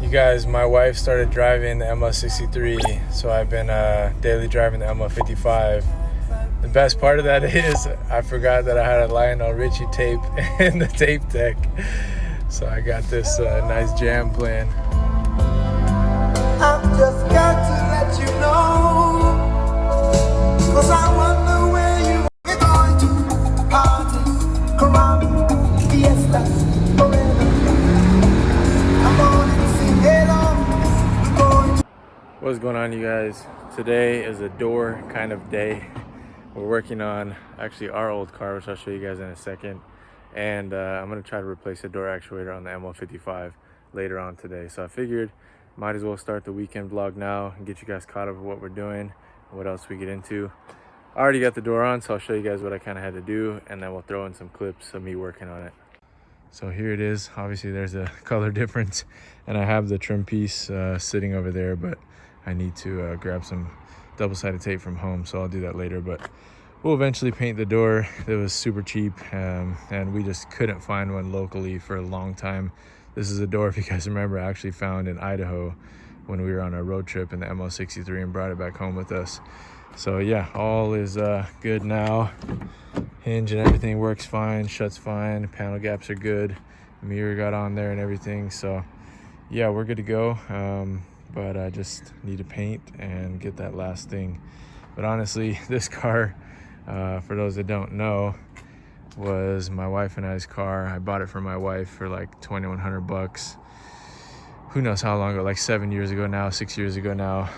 You guys, my wife started driving the ML63, so I've been daily driving the ML55. The best part of that is I forgot that I had a Lionel Richie tape in the tape deck, so I got this nice jam playing. I've just got to let you know, 'cause I wonder where you're going to party, caramba, fiesta, forever. Come on and sing along. We're going to... What's going on, you guys? Today is a door kind of day. We're working on actually our old car, which I'll show you guys in a second, and I'm going to try to replace the door actuator on the ML55 later on today. So I figured might as well start the weekend vlog now and get you guys caught up with what we're doing and what else we get into. I already got the door on, so I'll show you guys what I kind of had to do, and then we'll throw in some clips of me working on it. So here it is. Obviously there's a color difference, and I have the trim piece sitting over there, but I need to grab some double-sided tape from home, so I'll do that later. But we'll eventually paint the door. It was super cheap, and we just couldn't find one locally for a long time. This is a door, if you guys remember, I actually found in Idaho when we were on a road trip in the ML63 and brought it back home with us. So yeah, all is good now. Hinge and everything works fine, shuts fine, panel gaps are good, mirror got on there and everything. So yeah, we're good to go. But I just need to paint and get that last thing. But honestly, this car, for those that don't know, was my wife and I's car. I bought it for my wife for like $2,100. Who knows how long ago, like 7 years ago now, 6 years ago now.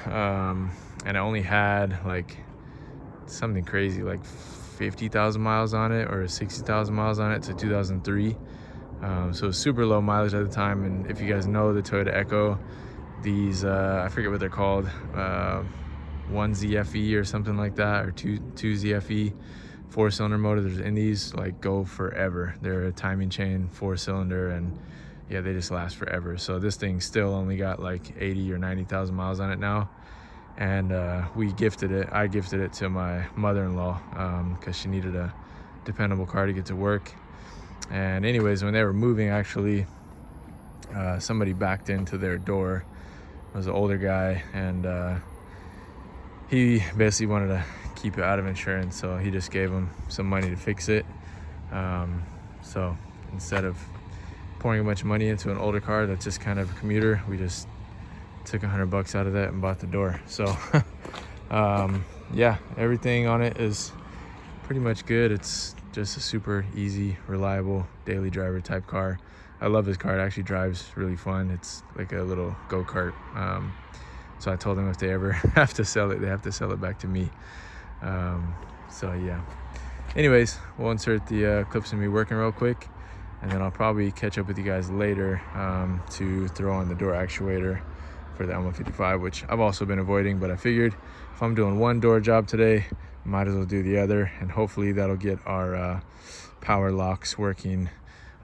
And I only had like something crazy, like 50,000 miles on it or 60,000 miles on it to 2003. So it was super low mileage at the time. And if you guys know the Toyota Echo, these I forget what they're called, 1ZFE or something like that, or 2ZFE 4-cylinder motors in these like go forever. They're a timing chain 4-cylinder, and yeah, they just last forever. So this thing still only got like 80 or 90,000 miles on it now, and I gifted it to my mother-in-law because she needed a dependable car to get to work. And anyways, when they were moving, actually somebody backed into their door. It was an older guy, and he basically wanted to keep it out of insurance, so he just gave him some money to fix it. So instead of pouring a bunch of money into an older car that's just kind of a commuter, we just took $100 out of that and bought the door. So yeah, everything on it is pretty much good. It's just a super easy, reliable daily driver type car. I love this car. It actually drives really fun. It's like a little go-kart. So I told them if they ever have to sell it, they have to sell it back to me. So yeah. Anyways, we'll insert the clips of me working real quick, and then I'll probably catch up with you guys later to throw on the door actuator for the ML55, which I've also been avoiding, but I figured if I'm doing one door job today, might as well do the other, and hopefully that'll get our power locks working.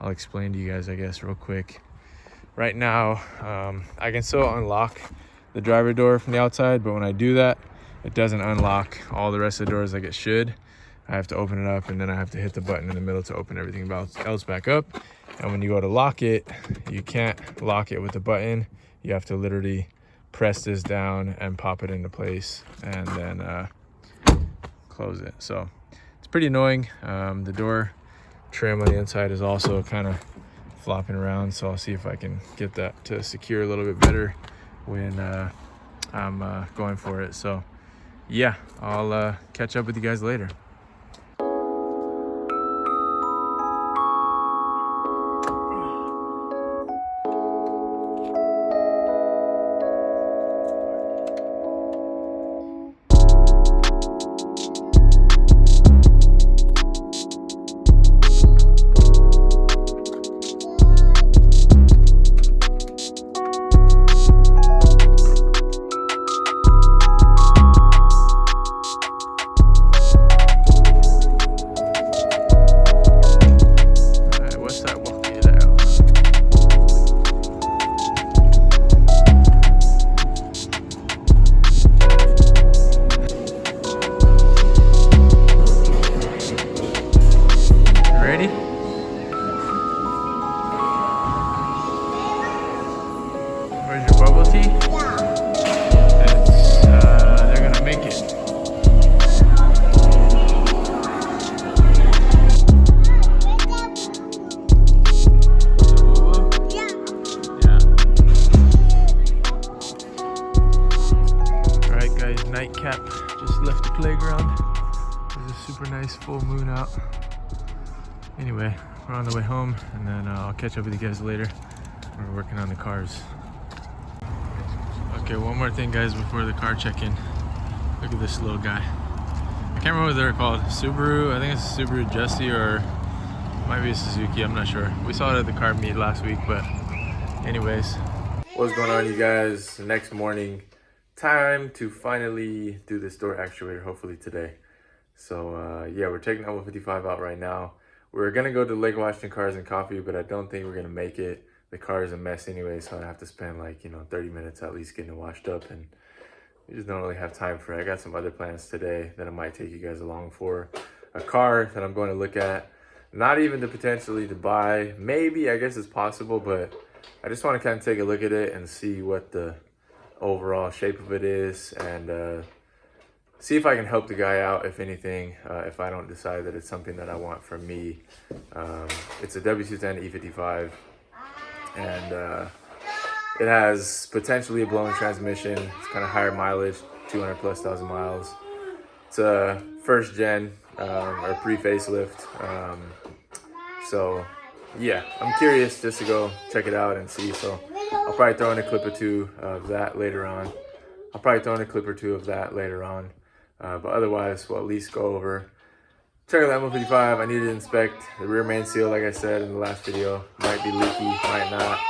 I'll explain to you guys, I guess, real quick. Right now, I can still unlock the driver door from the outside, but when I do that, it doesn't unlock all the rest of the doors like it should. I have to open it up, and then I have to hit the button in the middle to open everything else back up. And when you go to lock it, you can't lock it with the button. You have to literally press this down and pop it into place, and then close it. So it's pretty annoying. The door trim on the inside is also kind of flopping around, so I'll see if I can get that to secure a little bit better when I'm going for it. So yeah, I'll catch up with you guys later. Where's your bubble tea? It's, they're gonna make it. Alright guys, Nightcap just left the playground. There's a super nice full moon out. Anyway, we're on the way home, and then I'll catch up with you guys later. We're working on the cars. Okay, one more thing guys before the car check-in. Look at this little guy. I can't remember what they're called. Subaru, I think it's a Subaru Justy, or might be a Suzuki, I'm not sure. We saw it at the car meet last week, but anyways. What's going on, you guys? The next morning, time to finally do this door actuator, hopefully today. So yeah, we're taking the ML55 out right now. We're gonna go to Lake Washington Cars and Coffee, but I don't think we're gonna make it. The car is a mess anyway, so I have to spend like, 30 minutes at least getting it washed up, and we just don't really have time for it. I got some other plans today that I might take you guys along for. A car that I'm going to look at, not even to potentially to buy, maybe, I guess it's possible, but I just want to kind of take a look at it and see what the overall shape of it is, and see if I can help the guy out, if anything, if I don't decide that it's something that I want for me. It's a W210 E55. And it has potentially a blown transmission. It's kind of higher mileage, 200,000+ miles. It's a first gen or pre-facelift. So yeah, I'm curious just to go check it out and see. So I'll probably throw in a clip or two of that later on. But otherwise, we'll at least go over. Check out the ML55. I need to inspect the rear main seal, like I said in the last video. Might be leaky, might not.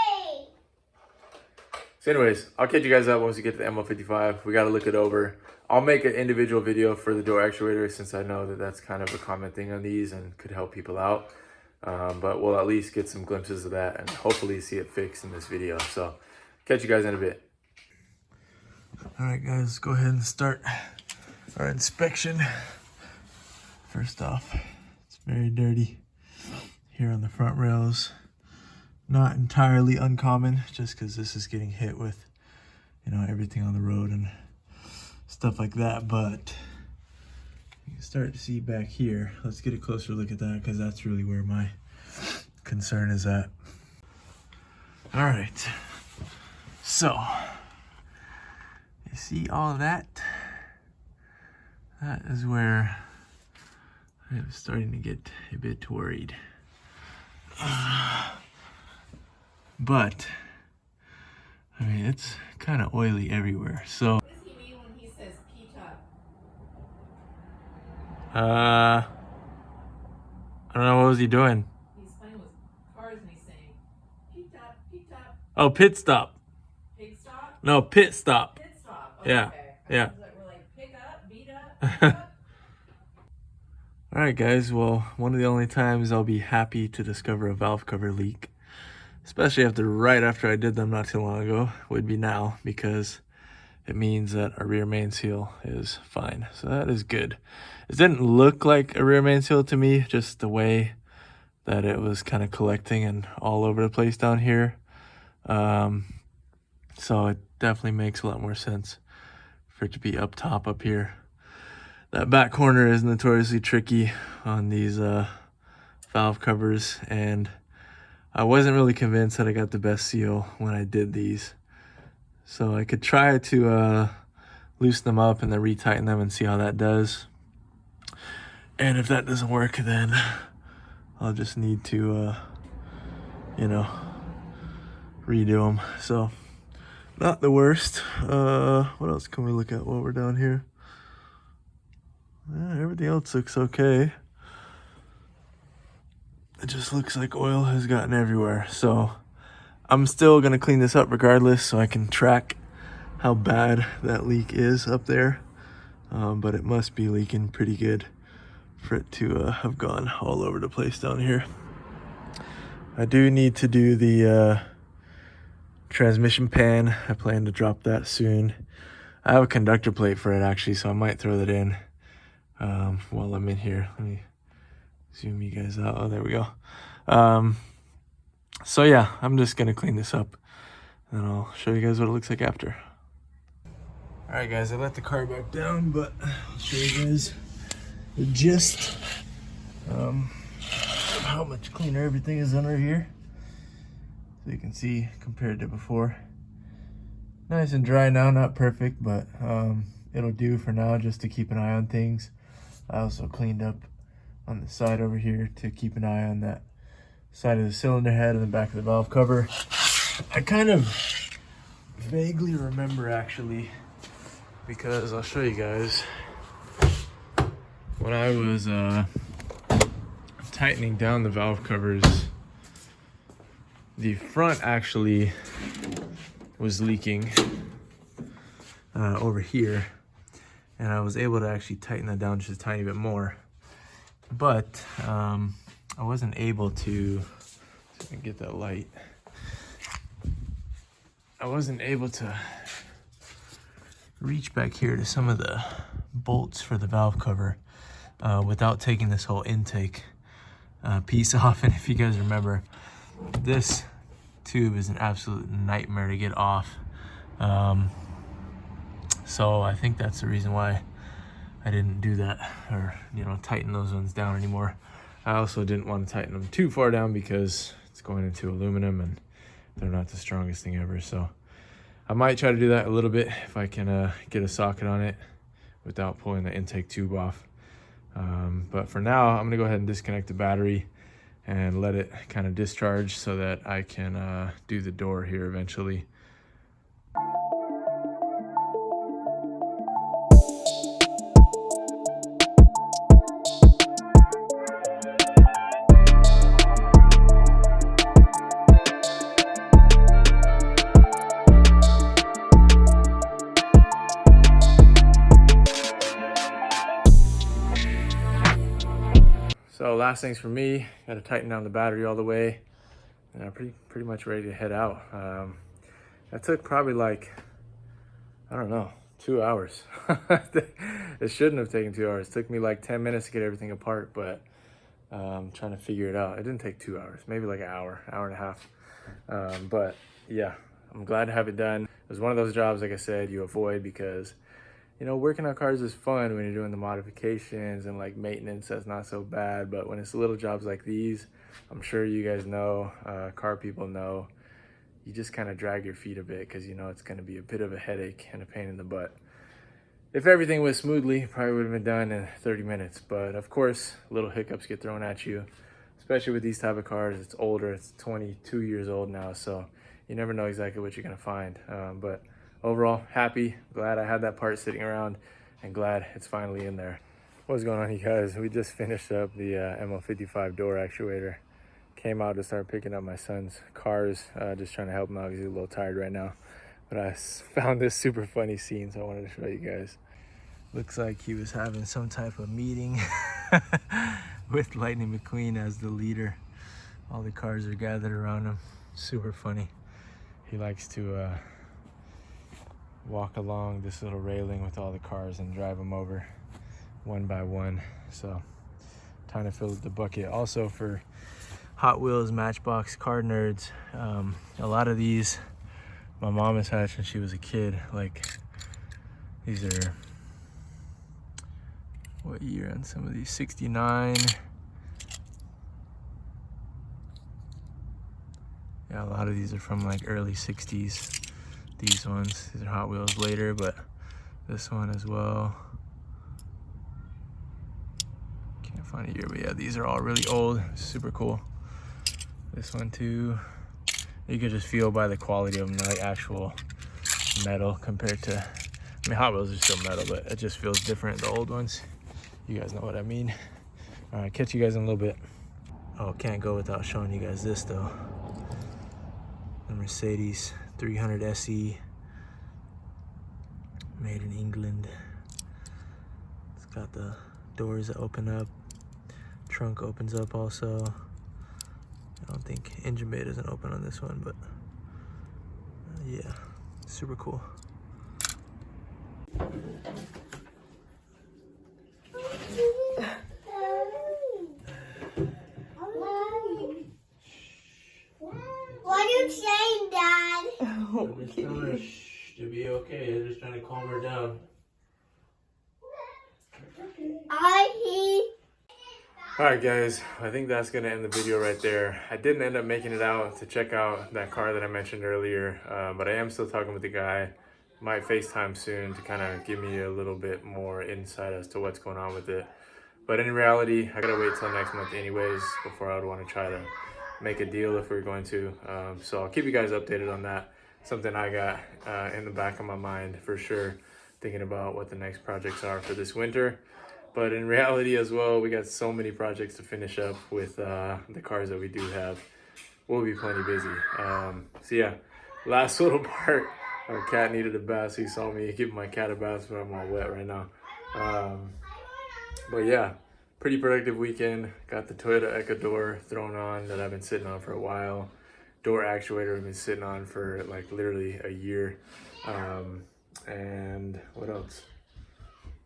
So anyways, I'll catch you guys up once we get to the ML55. We got to look it over. I'll make an individual video for the door actuator, since I know that that's kind of a common thing on these and could help people out. But we'll at least get some glimpses of that and hopefully see it fixed in this video. So catch you guys in a bit. All right, guys, go ahead and start our inspection. First off, it's very dirty here on the front rails. Not entirely uncommon, just because this is getting hit with, everything on the road and stuff like that. But you can start to see back here. Let's get a closer look at that, because that's really where my concern is at. All right, so you see all of that? That is where I'm starting to get a bit worried. But, I mean, it's kind of oily everywhere, so. What does he mean when he says P-top? I don't know, what was he doing? He's playing with cars and he's saying, P-top, P-top. Oh, pit stop. Pig stop? No, pit stop. Pit stop. Oh, Yeah, okay. yeah. We're like, pick up, beat up, pick up. All right, guys, well, one of the only times I'll be happy to discover a valve cover leak, especially right after I did them not too long ago, would be now, because it means that our rear main seal is fine. So that is good. It didn't look like a rear main seal to me, just the way that it was kind of collecting and all over the place down here. So it definitely makes a lot more sense for it to be up top up here. That back corner is notoriously tricky on these valve covers, and I wasn't really convinced that I got the best seal when I did these. So I could try to loosen them up and then retighten them and see how that does. And if that doesn't work, then I'll just need to, redo them. So not the worst. What else can we look at while we're down here? Everything else looks okay. It just looks like oil has gotten everywhere. So I'm still gonna clean this up regardless, so I can track how bad that leak is up there. But it must be leaking pretty good for it to have gone all over the place down here. I do need to do the transmission pan. I plan to drop that soon. I have a conductor plate for it actually, so I might throw that in while I'm in here. Let me zoom you guys out. Oh, there we go. So yeah, I'm just gonna clean this up and I'll show you guys what it looks like after. All right, guys, I let the car back down, but I'll show you guys the gist. How much cleaner everything is under here. So you can see compared to before. Nice and dry now, not perfect, but it'll do for now just to keep an eye on things. I also cleaned up on the side over here to keep an eye on that side of the cylinder head and the back of the valve cover. I kind of vaguely remember actually, because I'll show you guys, when I was tightening down the valve covers, the front actually was leaking over here, and I was able to actually tighten that down just a tiny bit more, but I wasn't able to, so I can get that light, I wasn't able to reach back here to some of the bolts for the valve cover without taking this whole intake piece off. And if you guys remember, this tube is an absolute nightmare to get off. So I think that's the reason why I didn't do that, or tighten those ones down anymore. I also didn't want to tighten them too far down because it's going into aluminum and they're not the strongest thing ever. So I might try to do that a little bit if I can get a socket on it without pulling the intake tube off. But for now, I'm gonna go ahead and disconnect the battery and let it kind of discharge so that I can do the door here eventually. So last things for me, got to tighten down the battery all the way, and I'm pretty much ready to head out. That took probably like, I don't know, 2 hours. It shouldn't have taken 2 hours. It took me like 10 minutes to get everything apart, but I'm trying to figure it out. It didn't take 2 hours, maybe like an hour and a half. But yeah, I'm glad to have it done. It was one of those jobs, like I said, you avoid because working on cars is fun when you're doing the modifications and like maintenance, that's not so bad. But when it's little jobs like these, I'm sure you guys know, car people know, you just kind of drag your feet a bit because it's going to be a bit of a headache and a pain in the butt. If everything went smoothly, probably would have been done in 30 minutes. But of course, little hiccups get thrown at you, especially with these type of cars. It's older, it's 22 years old now, so you never know exactly what you're going to find. But overall, happy, glad I had that part sitting around, and glad it's finally in there. What's going on, you guys? We just finished up the ML55 door actuator. Came out to start picking up my son's cars, just trying to help him out because he's a little tired right now. But I found this super funny scene, so I wanted to show you guys. Looks like he was having some type of meeting with Lightning McQueen as the leader. All the cars are gathered around him. Super funny. He likes to walk along this little railing with all the cars and drive them over one by one. So time to fill the bucket. Also for Hot Wheels, Matchbox, car nerds, a lot of these my mom has had since she was a kid. Like, these are, what year on some of these? 69. Yeah, a lot of these are from like early 60s. These ones, these are Hot Wheels later, but this one as well. Can't find a year, but yeah, these are all really old, super cool. This one too. You could just feel by the quality of them, like actual metal compared to, I mean, Hot Wheels are still metal, but it just feels different, the old ones. You guys know what I mean. All right, catch you guys in a little bit. Oh, can't go without showing you guys this though. The Mercedes 300 SE, made in England. It's got the doors that open up, trunk opens up also. I don't think engine bay doesn't open on this one, but yeah, super cool. What are you saying, Dad? Tell her shh, to be okay. I'm just trying to calm her down. Alright guys, I think that's going to end the video right there. I didn't end up making it out to check out that car that I mentioned earlier, but I am still talking with the guy. Might FaceTime soon to kind of give me a little bit more insight as to what's going on with it. But in reality, I gotta wait till next month anyways before I would want to try to make a deal if we we're going to. So I'll keep you guys updated on that. Something I got in the back of my mind for sure, thinking about what the next projects are for this winter. But in reality as well, we got so many projects to finish up with the cars that we do have. We'll be plenty busy. So yeah, last little part. Our cat needed a bath, so he saw me giving my cat a bath, but I'm all wet right now. But yeah, pretty productive weekend. Got the Toyota Echo door thrown on that I've been sitting on for a while. Door actuator I've been sitting on for like literally a year. And what else?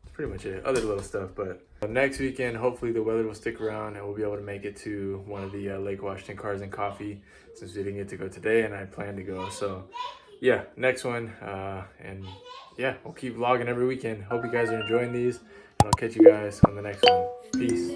That's pretty much it. Other little stuff, but next weekend, hopefully the weather will stick around and we'll be able to make it to one of the Lake Washington Cars and Coffee, since we didn't get to go today and I plan to go. So yeah, next one. And yeah, we'll keep vlogging every weekend. Hope you guys are enjoying these, and I'll catch you guys on the next one. Peace.